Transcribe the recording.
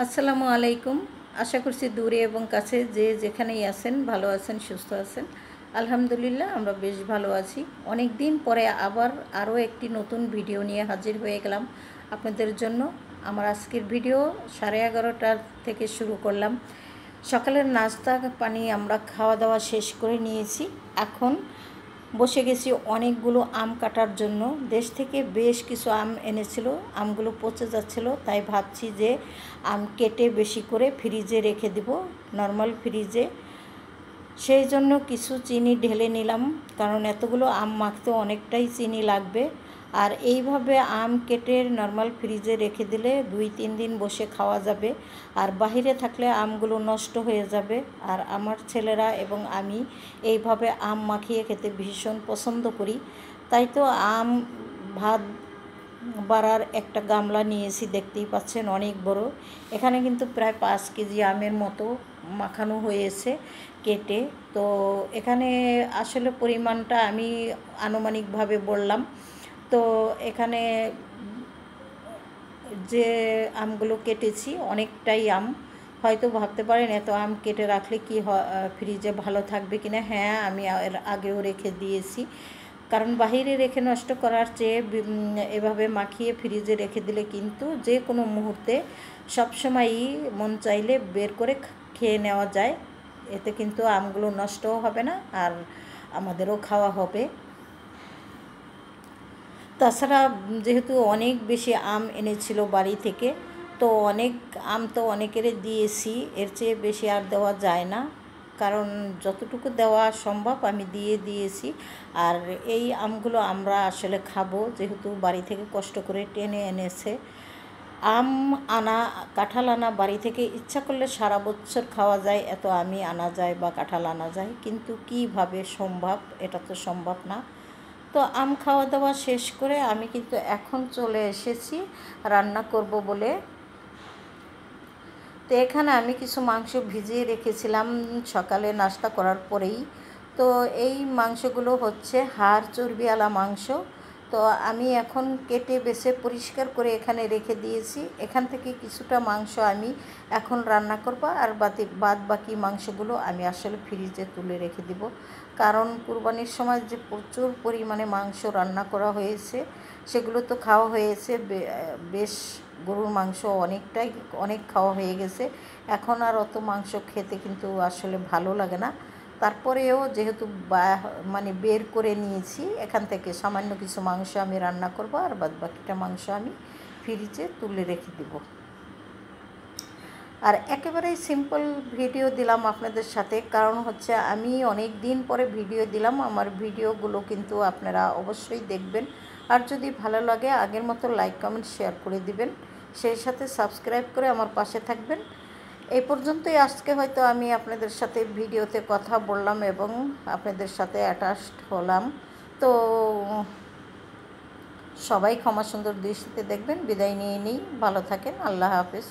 আসসালামু আলাইকুম। আশা করছি দূরে এবং কাছে যে যেখানেই আছেন ভালো আছেন, সুস্থ আছেন। আলহামদুলিল্লাহ আমরা বেশ ভালো আছি। অনেক দিন পরে আবার আরও একটি নতুন ভিডিও নিয়ে হাজির হয়ে গেলাম আপনাদের জন্য। আমার আজকের ভিডিও 11:30 থেকে শুরু করলাম। সকালের নাস্তা পানি আমরা খাওয়া দাওয়া শেষ করে নিয়েছি। এখন বসে গেছি অনেকগুলো আম কাটার জন্য। দেশ থেকে বেশ কিছু আম এনেছিল, আমগুলো পচে যাচ্ছিল, তাই ভাবছি যে আম কেটে বেশি করে ফ্রিজে রেখে দেব, নর্মাল ফ্রিজে। সেই জন্য কিছু চিনি ঢেলে নিলাম, কারণ এতগুলো আম মাখতে অনেকটাই চিনি লাগবে। আর এইভাবে আম কেটে নর্মাল ফ্রিজে রেখে দিলে 2-3 দিন বসে খাওয়া যাবে। আর বাহিরে থাকলে আমগুলো নষ্ট হয়ে যাবে। আর আমার ছেলেরা এবং আমি এইভাবে আম মাখিয়ে খেতে ভীষণ পছন্দ করি। তাই তো আম ভাত বাড়ার একটা গামলা নিয়েছি, দেখতেই পাচ্ছেন অনেক বড়। এখানে কিন্তু প্রায় 5 কেজি আমের মতো মাখানো হয়েছে কেটে। তো এখানে আসলে পরিমাণটা আমি আনুমানিকভাবে বললাম। তো এখানে যে আমগুলো কেটেছি অনেকটাই আম। হয়তো ভাবতে পারেন এত আম কেটে রাখলে কি ফ্রিজে ভালো থাকবে কিনা। হ্যাঁ, আমি এর আগেও রেখে দিয়েছি, কারণ বাহিরে রেখে নষ্ট করার চেয়ে এভাবে মাখিয়ে ফ্রিজে রেখে দিলে কিন্তু যে কোনো মুহূর্তে সবসময়ই মন চাইলে বের করে খেয়ে নেওয়া যায়। এতে কিন্তু আমগুলো নষ্টও হবে না আর আমাদেরও খাওয়া হবে। তাছাড়া যেহেতু অনেক বেশি আম এনেছিল বাড়ি থেকে, তো অনেক আম তো অনেকেরই দিয়েছি, এর চেয়ে বেশি আর দেওয়া যায় না, কারণ যতটুকু দেওয়া সম্ভব আমি দিয়েছি। আর এই আমগুলো আমরা আসলে খাবো, যেহেতু বাড়ি থেকে কষ্ট করে টেনে এনেছে। আম আনা, কাঁঠাল আনা বাড়ি থেকে ইচ্ছা করলে সারা বছর খাওয়া যায়, এত আমই আনা যায় বা কাঁঠাল আনা যায়, কিন্তু কীভাবে সম্ভব? এটা তো সম্ভব না। তো আম খাওয়া দাওয়া শেষ করে আমি কিন্তু এখন চলে এসেছি রান্না করব বলে। তো এখানে আমি কিছু মাংস ভিজিয়ে রেখেছিলাম সকালে নাস্তা করার পরেই। তো এই মাংসগুলো হচ্ছে হাড় চর্বিওয়ালা মাংস। তো আমি এখন কেটে বেছে পরিষ্কার করে এখানে রেখে দিয়েছি। এখান থেকে কিছুটা মাংস আমি এখন রান্না করব, আর বাদ বাকি মাংসগুলো আমি আসলে ফ্রিজে তুলে রেখে দিব, কারণ কুরবানির সময় যে প্রচুর পরিমাণে মাংস রান্না করা হয়েছে সেগুলো তো খাওয়া হয়েছে বেশ। গরুর মাংস অনেক খাওয়া হয়ে গেছে। এখন আর অত মাংস খেতে কিন্তু আসলে ভালো লাগে না। তারপরেও যেহেতু বের করে নিয়েছি, এখান থেকে সামান্য কিছু মাংস আমি রান্না করব, আর বাদ বাকিটা মাংস আমি ফ্রিজে তুলে রেখে দেব। আর একেবারেই সিম্পল ভিডিও দিলাম আপনাদের সাথে, কারণ হচ্ছে আমি অনেক দিন পরে ভিডিও দিলাম। আমার ভিডিওগুলো কিন্তু আপনারা অবশ্যই দেখবেন, আর যদি ভালো লাগে আগের মতো লাইক কমেন্ট শেয়ার করে দিবেন, সেই সাথে সাবস্ক্রাইব করে আমার পাশে থাকবেন। এই পর্যন্তই আজকে হয়তো আমি আপনাদের সাথে ভিডিওতে কথা বললাম এবং আপনাদের সাথে অ্যাটাচড হলাম। তো সবাই ক্ষমা সুন্দর দৃষ্টিতে দেখবেন। বিদায় নিয়ে নিই, ভালো থাকেন, আল্লাহ হাফেজ।